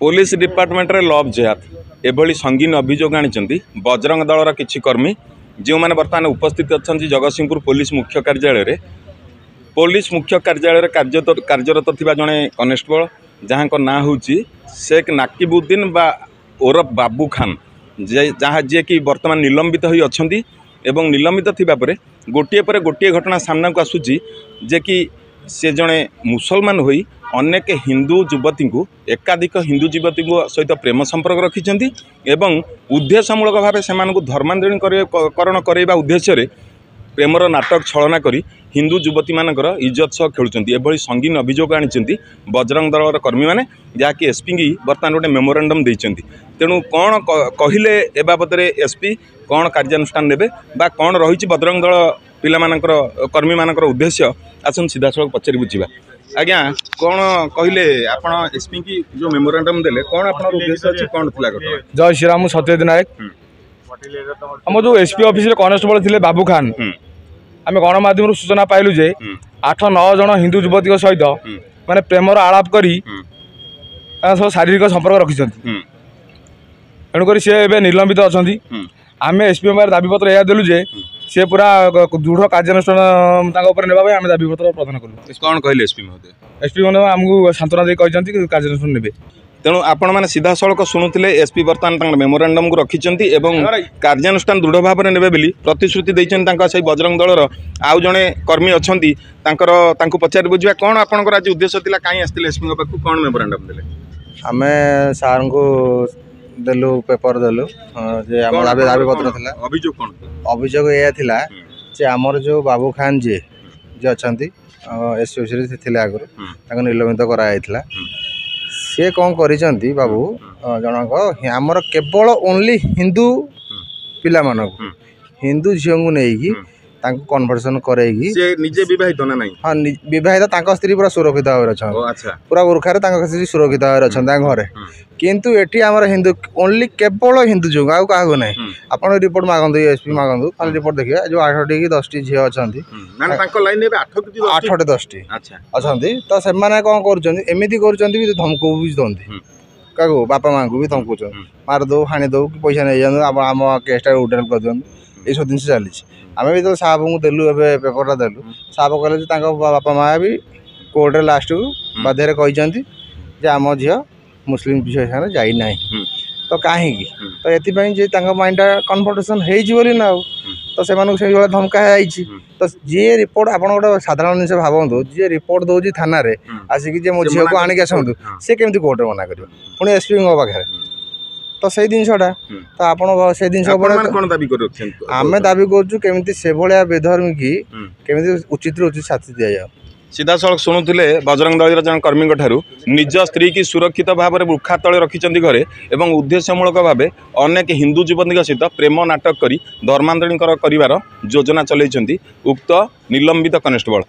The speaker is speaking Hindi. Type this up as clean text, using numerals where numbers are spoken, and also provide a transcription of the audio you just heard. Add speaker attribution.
Speaker 1: पुलिस डिपार्टमेंट रे लव जेहाद एभली संगीन अभियोग आनी बजरंग दलर किछि कर्मी जो मैंने बर्तमान उपस्थित अच्छा जगतसिंहपुर पुलिस मुख्य कार्यालय कार्यरत थिबा जड़े कनेस्टेबल जहाँ ना हूँ शेख नाकिबुद्दीन बा ओरफ बाबू खान जहाँ जी कि बर्तमान निलंबित होई अछंती एवं निलंबित थिबा परे गोटे पर गोटे घटना सामना को आसूची जे कि से जड़े मुसलमान होई अनेक हिंदू युवती को एकाधिक हिंदू युवती सहित प्रेम संपर्क रखिंट एवं उद्देश्यमूलक भाव से धर्मांतरीकरण करवा उद्देश्य प्रेमर नाटक छलना करी हिंदू युवती मानकर इज्जत सह खेलुंट एभली संगीन अभियोग आनी बजरंग दलर कर्मी मैंने जहाँकि एसपी की बर्तमान गोटे मेमोरांडम देइछंती तेणु कौन कहले ए बाबद एसपी कौन कार्यानुष्ठान नेबे बा कौन रही बजरंग दल पिलामानकर कर्मी मानकर उद्देश्य आसन सीधा सड़क पचारि बुझा आज्ञा कौन कहले आपण एसपी की जो मेमोरांडम देले कौन आपण उद्देश्य अछि कौन थिला घटना।
Speaker 2: जय श्री राम सत्यजित नायक हम जो एसपी ऑफिस रे कांस्टेबल थिले बाबू खान आम गणमाध्यम सूचना पाइलु जे 8-9 जन हिंदू युवती सहित माने प्रेमर आलाप करी सब शारीरिक संपर्क रखिछंती तेणुक सी ए निलंबित अच्छा आम एसपी दाबी पत्र यह देलु जे सी पूरा दृढ़ कार्यानुष्ठान नेबा आम दाबी पत्र प्रदान कलु।
Speaker 1: कौन कहले एसपी महोदय?
Speaker 2: एसपी महोदय आमको सांत्वना दे कहते कार्यानुष्ठान नेबे
Speaker 1: तेणु आपण मैंने सीधा सड़क शुणुते एसपी बर्तमान मेमोरांडम को रखिंट कार्यानुष्ठान दृढ़ भाव में ने प्रतिश्रुति देते बजरंग दलर आउ जड़े कर्मी अच्छा पचार बुझा कौन आपंकर आज उद्देश्य था कहीं आसते एसपी पाक कौन मेमोरांडम देले?
Speaker 3: आम सार को देलु पेपर देलु जे आम दाबी पत्र था
Speaker 1: अभियोग कौन
Speaker 3: अभियोग यह थिला जे आमर जो बाबू खान जी अच्छा एसपी थे आगुरी निलंबित कराइला सी कौन करिसेंती बाबू जनक आमर केवल ओनली हिंदू पिला मानक हिंदू झील को नहीं कन्वर्सन करैगी
Speaker 1: निजे विवाहित ना नहीं?
Speaker 3: हाँ विवाहित स्त्री पूरा सुरक्षित भाव अच्छा पूरा उर्खार स्त्री सुरक्षित भाव अच्छा घरे किंतु एटी आमर हिंदू ओनली केवल हिंदू जो आउ क्या ना आप रिपोर्ट मागंतु एसपी मागंतु खाली रिपोर्ट देखिए जो 8टी कि 10टी झील अच्छा 8टी 10टी अच्छा तो से कौन करमती कर धमको भी दौंती क्या बापा माँ को भी धमकाउं मारदे हाणी दो कि पैसा नहीं जाऊँ आम केसटा उड्रेल कर दिखाँ ये सब जिन चली आम भी तो साहब को देलु ए पेपरटा देलु साहब कहले बापा माँ भी कोर्टे लास्ट को बाध्य कहते आम झी मुस्लिम विषय सामने जाना तो कहीं तो ये माइंड कन्फर्टेसन होना तो से धमका तो जी रिपोर्ट आप गोटे साधारण जिन भावतु जी रिपोर्ट दौर थाना आसिक मो झील को आणिक आसतु सी केमी कोर्टे मना कर पुणी एसपी पाखे तो से जिनसा तो आप आम दाबी करुँ से भाया बेधर्मी की केमी उचित उचित शास्ति दि जाए।
Speaker 1: सीधा सड़क शुणुले बजरंग दल जन कर्मी निज स्त्री की सुरक्षित भाव में वृक्षा तले रखिंट घरे एवं उद्देश्यमूलक भाव अनेक हिंदू युवती सहित प्रेम नाटक कर धर्मांतरीकरण कर योजना चलती उक्त निलंबित कनेस्टेबल।